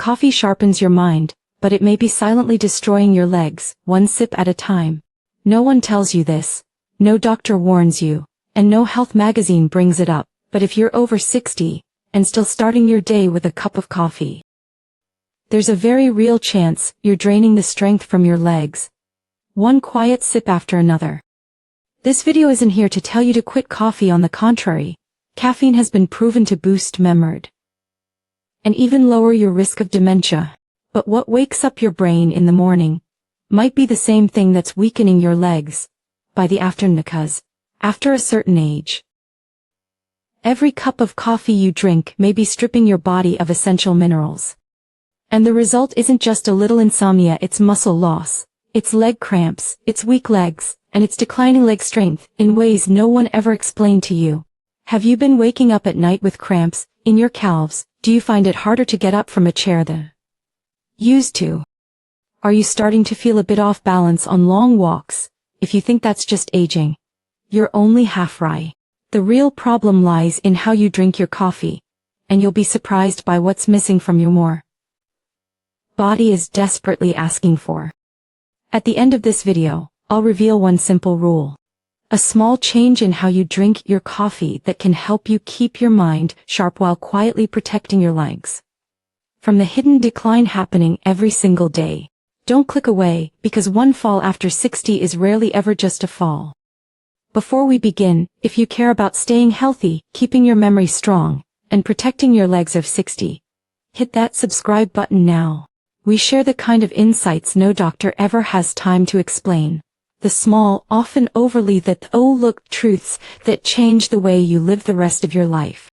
Coffee sharpens your mind, but it may be silently destroying your legs, one sip at a time. No one tells you this, no doctor warns you, and no health magazine brings it up, but if you're over 60, and still starting your day with a cup of coffee, there's a very real chance you're draining the strength from your legs. One quiet sip after another. This video isn't here to tell you to quit coffee. On the contrary, caffeine has been proven to boost memory and even lower your risk of dementia. But what wakes up your brain in the morning might be the same thing that's weakening your legs by the afternoon, because after a certain age, every cup of coffee you drink may be stripping your body of essential minerals. And the result isn't just a little insomnia, it's muscle loss, it's leg cramps, it's weak legs, and it's declining leg strength in ways no one ever explained to you. Have you been waking up at night with cramps in your calves? Do you find it harder to get up from a chair than used to? Are you starting to feel a bit off balance on long walks? If you think that's just aging, you're only half right. The real problem lies in how you drink your coffee, and you'll be surprised by what's missing from your body is desperately asking for. At the end of this video, I'll reveal one simple rule. A small change in how you drink your coffee that can help you keep your mind sharp while quietly protecting your legs from the hidden decline happening every single day. Don't click away, because one fall after 60 is rarely ever just a fall. Before we begin, if you care about staying healthy, keeping your memory strong, and protecting your legs of 60, hit that subscribe button now. We share the kind of insights no doctor ever has time to explain. The small, often overly look truths that change the way you live the rest of your life.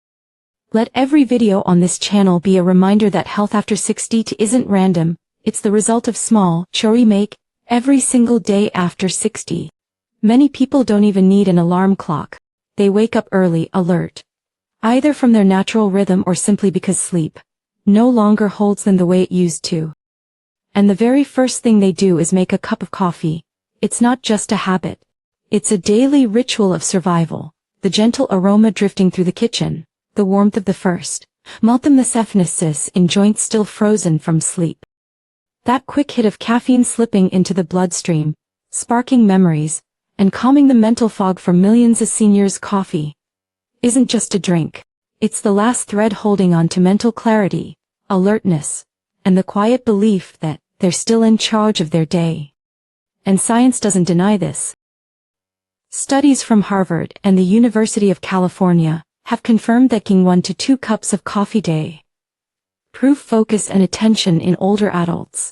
Let every video on this channel be a reminder that health after 60 isn't random, it's the result of small choices we make every single day after 60. Many people don't even need an alarm clock. They wake up early, alert, either from their natural rhythm or simply because sleep no longer holds them the way it used to. And the very first thing they do is make a cup of coffee. It's not just a habit. It's a daily ritual of survival. The gentle aroma drifting through the kitchen, the warmth of the first meltdown in joints still frozen from sleep. That quick hit of caffeine slipping into the bloodstream, sparking memories, and calming the mental fog for millions of seniors. Coffee isn't just a drink. It's the last thread holding on to mental clarity, alertness, and the quiet belief that they're still in charge of their day. And science doesn't deny this. Studies from Harvard and the University of California have confirmed that drinking 1 to 2 cups of coffee a day improves focus and attention in older adults.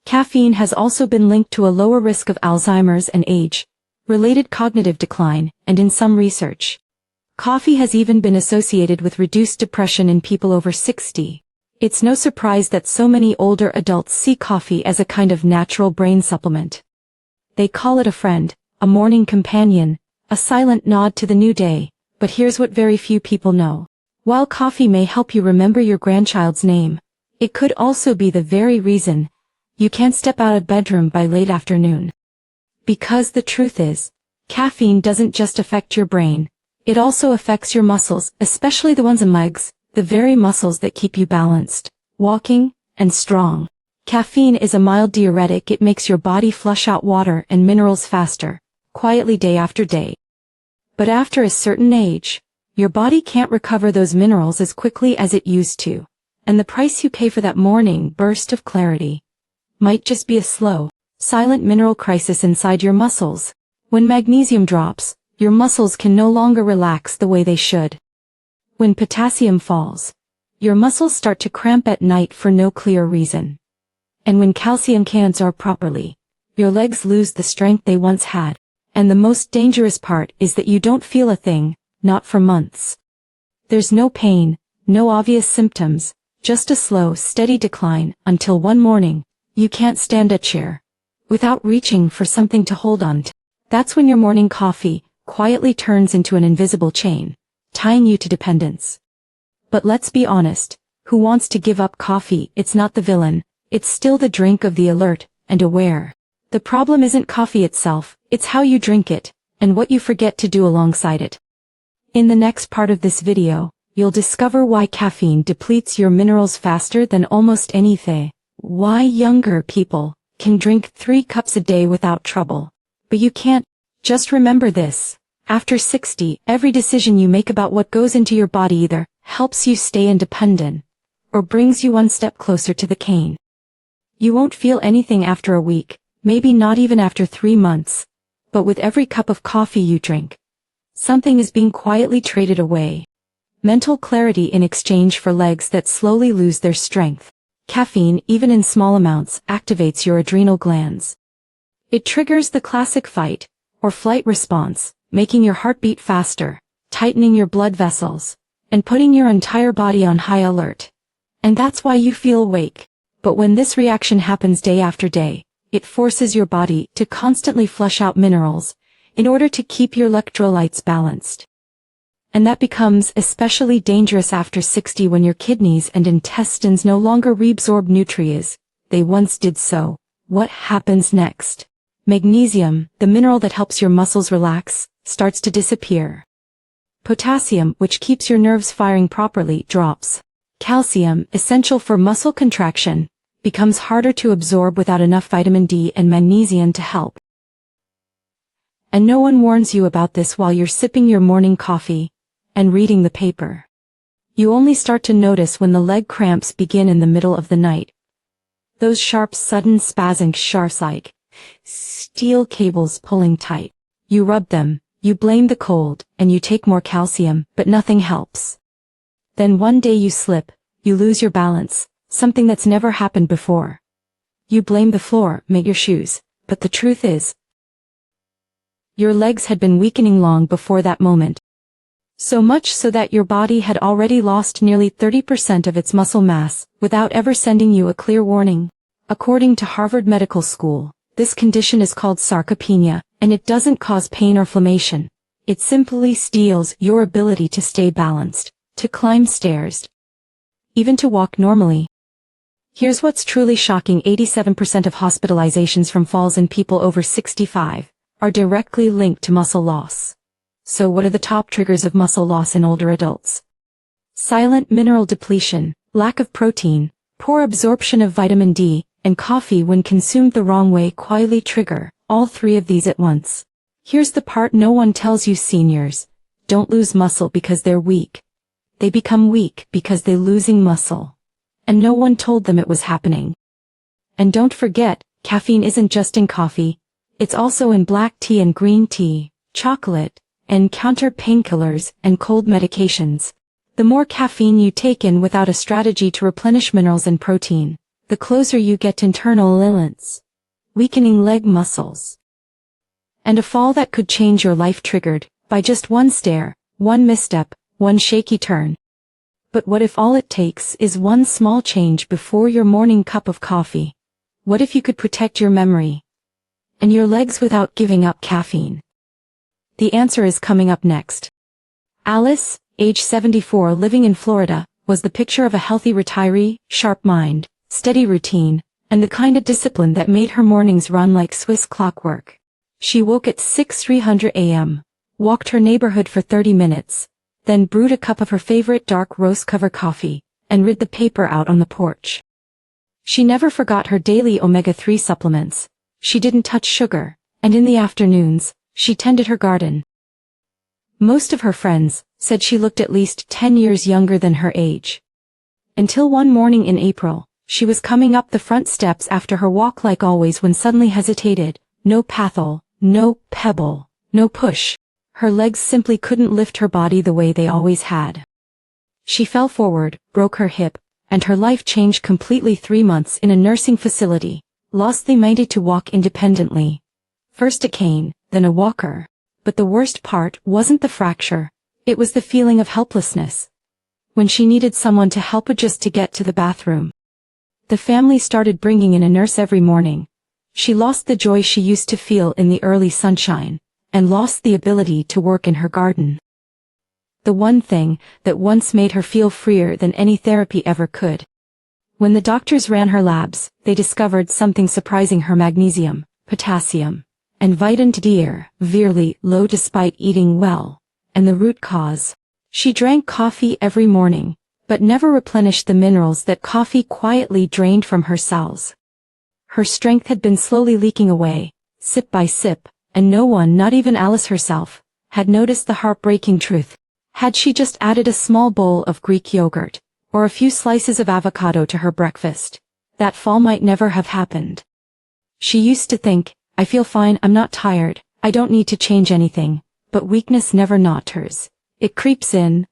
Caffeine has also been linked to a lower risk of Alzheimer's and age-related cognitive decline, and in some research, coffee has even been associated with reduced depression in people over 60. It's no surprise that so many older adults see coffee as a kind of natural brain supplement. They call it a friend, a morning companion, a silent nod to the new day. But here's what very few people know. While coffee may help you remember your grandchild's name, it could also be the very reason you can't step out of bedroom by late afternoon. Because the truth is, caffeine doesn't just affect your brain, it also affects your muscles, especially the ones in legs, the very muscles that keep you balanced, walking, and strong. Caffeine is a mild diuretic. It makes your body flush out water and minerals faster, quietly day after day. But after a certain age, your body can't recover those minerals as quickly as it used to, and the price you pay for that morning burst of clarity might just be a slow, silent mineral crisis inside your muscles. When magnesium drops, your muscles can no longer relax the way they should. When potassium falls, your muscles start to cramp at night for no clear reason. And when calcium can't absorb properly, your legs lose the strength they once had. And the most dangerous part is that you don't feel a thing, not for months. There's no pain, no obvious symptoms, just a slow, steady decline, until one morning, you can't stand a chair without reaching for something to hold on to. That's when your morning coffee quietly turns into an invisible chain, tying you to dependence. But let's be honest, who wants to give up coffee? It's not the villain, it's still the drink of the alert and aware. The problem isn't coffee itself, it's how you drink it, and what you forget to do alongside it. In the next part of this video, you'll discover why caffeine depletes your minerals faster than almost anything. Why younger people can drink 3 cups a day without trouble. But you can't. Just remember this. After 60, every decision you make about what goes into your body either helps you stay independent or brings you one step closer to the cane. You won't feel anything after a week, maybe not even after 3 months. But with every cup of coffee you drink, something is being quietly traded away. Mental clarity in exchange for legs that slowly lose their strength. Caffeine, even in small amounts, activates your adrenal glands. It triggers the classic fight or flight response, making your heart beat faster, tightening your blood vessels, and putting your entire body on high alert. And that's why you feel awake. But when this reaction happens day after day, it forces your body to constantly flush out minerals in order to keep your electrolytes balanced. And that becomes especially dangerous after 60 when your kidneys and intestines no longer reabsorb nutrients they once did so. What happens next? Magnesium, the mineral that helps your muscles relax, starts to disappear. Potassium, which keeps your nerves firing properly, drops. Calcium, essential for muscle contraction, becomes harder to absorb without enough vitamin D and magnesium to help. And no one warns you about this while you're sipping your morning coffee and reading the paper. You only start to notice when the leg cramps begin in the middle of the night. Those sharp, sudden spasms, sharp like steel cables pulling tight. You rub them, you blame the cold, and you take more calcium, but nothing helps. Then one day you slip, you lose your balance, something that's never happened before. You blame the floor, make your shoes, but the truth is, your legs had been weakening long before that moment. So much so that your body had already lost nearly 30% of its muscle mass, without ever sending you a clear warning. According to Harvard Medical School, this condition is called sarcopenia, and it doesn't cause pain or inflammation. It simply steals your ability to stay balanced, to climb stairs, even to walk normally. Here's what's truly shocking: 87% of hospitalizations from falls in people over 65 are directly linked to muscle loss. So what are the top triggers of muscle loss in older adults? Silent mineral depletion, lack of protein, poor absorption of vitamin D, and coffee when consumed the wrong way quietly trigger all 3 of these at once. Here's the part no one tells you: seniors don't lose muscle because they're weak. They become weak because they're losing muscle. And no one told them it was happening. And don't forget, caffeine isn't just in coffee. It's also in black tea and green tea, chocolate, and counter painkillers and cold medications. The more caffeine you take in without a strategy to replenish minerals and protein, the closer you get to internal illness, weakening leg muscles, and a fall that could change your life triggered by just one stare, one misstep, one shaky turn. But what if all it takes is one small change before your morning cup of coffee? What if you could protect your memory and your legs without giving up caffeine? The answer is coming up next. Alice, age 74, living in Florida, was the picture of a healthy retiree, sharp mind, steady routine, and the kind of discipline that made her mornings run like Swiss clockwork. She woke at 6:300 a.m., walked her neighborhood for 30 minutes, then brewed a cup of her favorite dark roast cover coffee, and read the paper out on the porch. She never forgot her daily omega-3 supplements. She didn't touch sugar, and in the afternoons, she tended her garden. Most of her friends said she looked at least 10 years younger than her age. Until one morning in April, she was coming up the front steps after her walk like always when suddenly hesitated. No paddle, no pebble, no push. Her legs simply couldn't lift her body the way they always had. She fell forward, broke her hip, and her life changed completely. 3 months in a nursing facility, lost the ability to walk independently. First a cane, then a walker. But the worst part wasn't the fracture, it was the feeling of helplessness. When she needed someone to help her just to get to the bathroom. The family started bringing in a nurse every morning. She lost the joy she used to feel in the early sunshine, and lost the ability to work in her garden. The one thing that once made her feel freer than any therapy ever could. When the doctors ran her labs, they discovered something surprising: her magnesium, potassium, and vitamin D are severely low despite eating well, and the root cause. She drank coffee every morning, but never replenished the minerals that coffee quietly drained from her cells. Her strength had been slowly leaking away, sip by sip, and no one, not even Alice herself, had noticed the heartbreaking truth. Had she just added a small bowl of Greek yogurt, or a few slices of avocado to her breakfast, that fall might never have happened. She used to think, I feel fine, I'm not tired, I don't need to change anything, but weakness never knotters. It creeps in,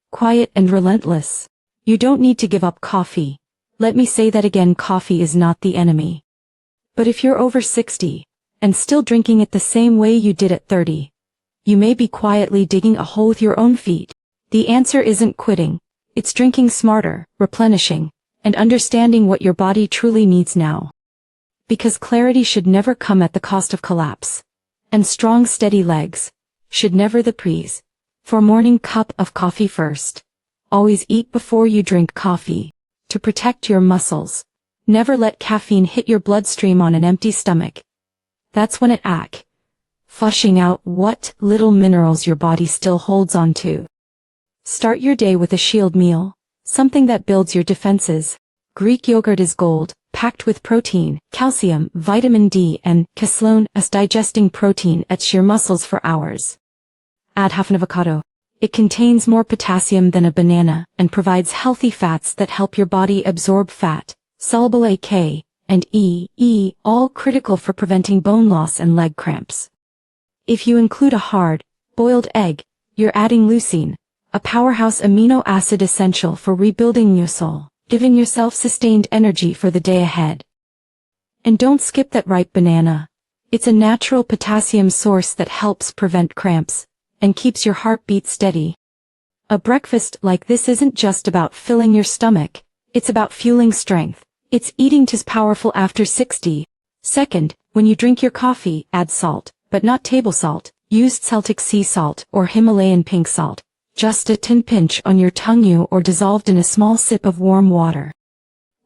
quiet and relentless. You don't need to give up coffee. Let me say that again, coffee is not the enemy. But if you're over 60, and still drinking it the same way you did at 30, you may be quietly digging a hole with your own feet. The answer isn't quitting, it's drinking smarter, replenishing, and understanding what your body truly needs now. Because clarity should never come at the cost of collapse. And strong, steady legs should never the prize. For morning cup of coffee first. Always eat before you drink coffee. To protect your muscles. Never let caffeine hit your bloodstream on an empty stomach. That's when it flushing out what little minerals your body still holds on to. Start your day with a shield meal, something that builds your defenses. Greek yogurt is gold, packed with protein, calcium, vitamin D and casein, a digesting protein at your muscles for hours. Add half an avocado. It contains more potassium than a banana and provides healthy fats that help your body absorb fat, soluble A, K, and E, all critical for preventing bone loss and leg cramps. If you include a hard, boiled egg, you're adding leucine, a powerhouse amino acid essential for rebuilding your soul, giving yourself sustained energy for the day ahead. And don't skip that ripe banana. It's a natural potassium source that helps prevent cramps and keeps your heartbeat steady. A breakfast like this isn't just about filling your stomach, it's about fueling strength. It's eating too powerful after 60. Second, when you drink your coffee, add salt, but not table salt. Use Celtic sea salt or Himalayan pink salt. Just a pinch on your tongue or dissolved in a small sip of warm water.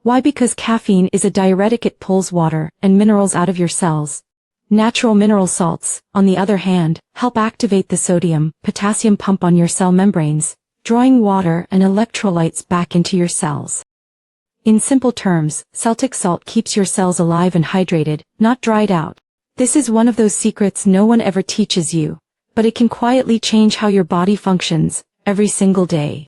Why? Because caffeine is a diuretic, it pulls water and minerals out of your cells. Natural mineral salts, on the other hand, help activate the sodium, potassium pump on your cell membranes, drawing water and electrolytes back into your cells. In simple terms, Celtic salt keeps your cells alive and hydrated, not dried out. This is one of those secrets no one ever teaches you, but it can quietly change how your body functions, every single day.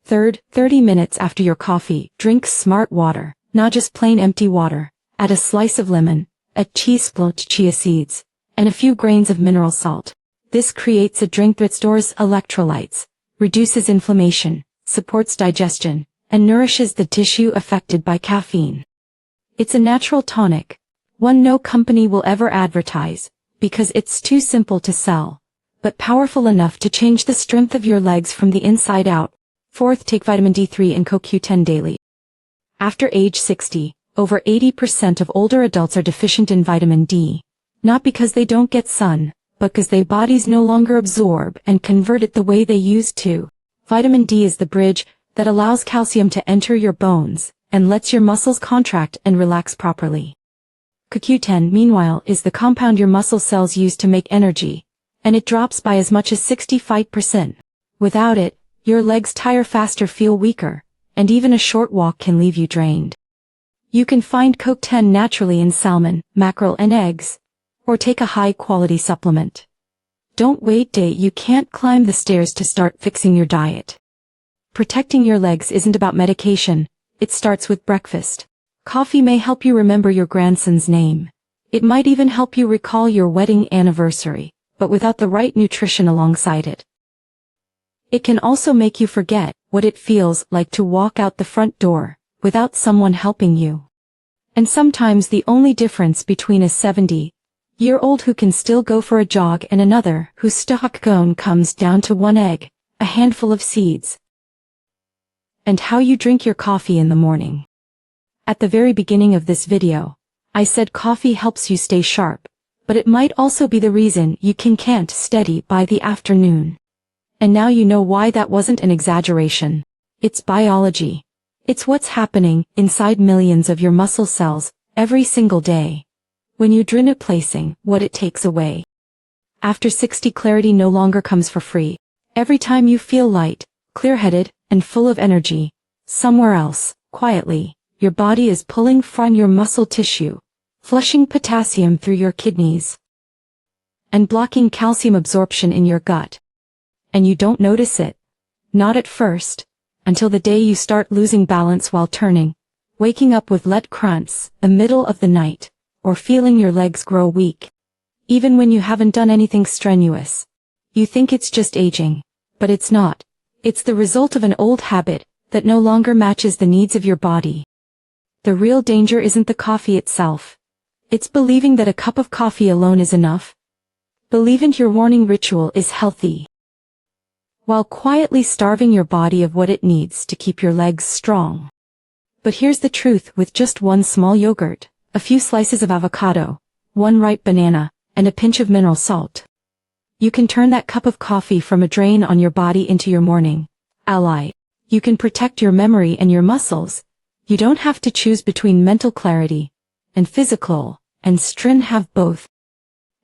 Third, 30 minutes after your coffee, drink smart water, not just plain empty water. Add a slice of lemon, a teaspoon of chia seeds, and a few grains of mineral salt. This creates a drink that stores electrolytes, reduces inflammation, supports digestion, and nourishes the tissue affected by caffeine. It's a natural tonic, one no company will ever advertise, because it's too simple to sell, but powerful enough to change the strength of your legs from the inside out. Fourth, take vitamin D3 and CoQ10 daily. After age 60, over 80% of older adults are deficient in vitamin D, not because they don't get sun, but because their bodies no longer absorb and convert it the way they used to. Vitamin D is the bridge that allows calcium to enter your bones and lets your muscles contract and relax properly. CoQ10, meanwhile, is the compound your muscle cells use to make energy, and it drops by as much as 65%. Without it, your legs tire faster, feel weaker, and even a short walk can leave you drained. You can find CoQ10 naturally in salmon, mackerel and eggs, or take a high-quality supplement. Don't wait till you can't climb the stairs to start fixing your diet. Protecting your legs isn't about medication, it starts with breakfast. Coffee may help you remember your grandson's name. It might even help you recall your wedding anniversary, but without the right nutrition alongside it. It can also make you forget what it feels like to walk out the front door without someone helping you. And sometimes the only difference between a 70-year-old who can still go for a jog and another who's stuck going comes down to one egg, a handful of seeds, and how you drink your coffee in the morning. At the very beginning of this video, I said coffee helps you stay sharp, but it might also be the reason you can't steady by the afternoon. And now you know why that wasn't an exaggeration. It's biology. It's what's happening inside millions of your muscle cells every single day. When you drink it, placing what it takes away. After 60, clarity no longer comes for free. Every time you feel light, clear-headed, and full of energy, somewhere else, quietly, your body is pulling from your muscle tissue, flushing potassium through your kidneys, and blocking calcium absorption in your gut. And you don't notice it. Not at first, until the day you start losing balance while turning, waking up with leg cramps in the middle of the night, or feeling your legs grow weak. Even when you haven't done anything strenuous. You think it's just aging, but it's not. It's the result of an old habit that no longer matches the needs of your body. The real danger isn't the coffee itself. It's believing that a cup of coffee alone is enough. Believing your morning ritual is healthy, while quietly starving your body of what it needs to keep your legs strong. But here's the truth: with just one small yogurt, a few slices of avocado, one ripe banana, and a pinch of mineral salt, you can turn that cup of coffee from a drain on your body into your morning ally. You can protect your memory and your muscles. You don't have to choose between mental clarity and physical and strength. Have both.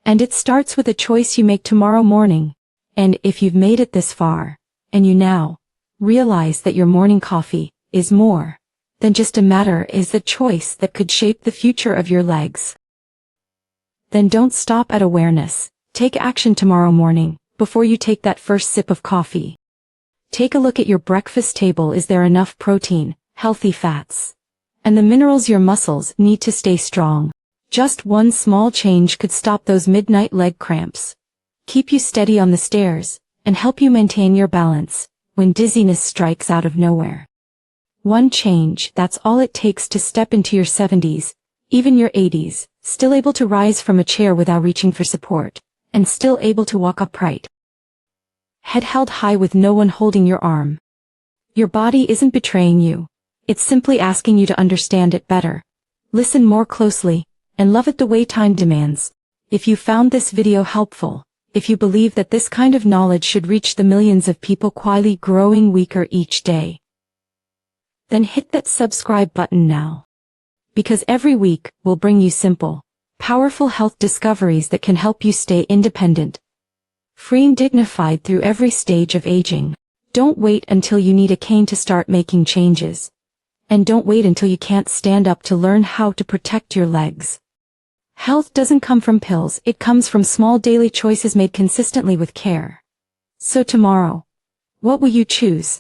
And it starts with a choice you make tomorrow morning. And if you've made it this far, and you now realize that your morning coffee is more than just a matter, is the choice that could shape the future of your legs, then don't stop at awareness. Take action tomorrow morning, before you take that first sip of coffee. Take a look at your breakfast table. Is there enough protein, healthy fats, and the minerals your muscles need to stay strong? Just one small change could stop those midnight leg cramps, keep you steady on the stairs, and help you maintain your balance when dizziness strikes out of nowhere. One change, that's all it takes to step into your 70s, even your 80s, still able to rise from a chair without reaching for support, and still able to walk upright, head held high with no one holding your arm. Your body isn't betraying you. It's simply asking you to understand it better, listen more closely, and love it the way time demands. If you found this video helpful, if you believe that this kind of knowledge should reach the millions of people quietly growing weaker each day, then hit that subscribe button now. Because every week will bring you simple, powerful health discoveries that can help you stay independent, free and dignified through every stage of aging. Don't wait until you need a cane to start making changes. And don't wait until you can't stand up to learn how to protect your legs. Health doesn't come from pills, it comes from small daily choices made consistently with care. So tomorrow, what will you choose?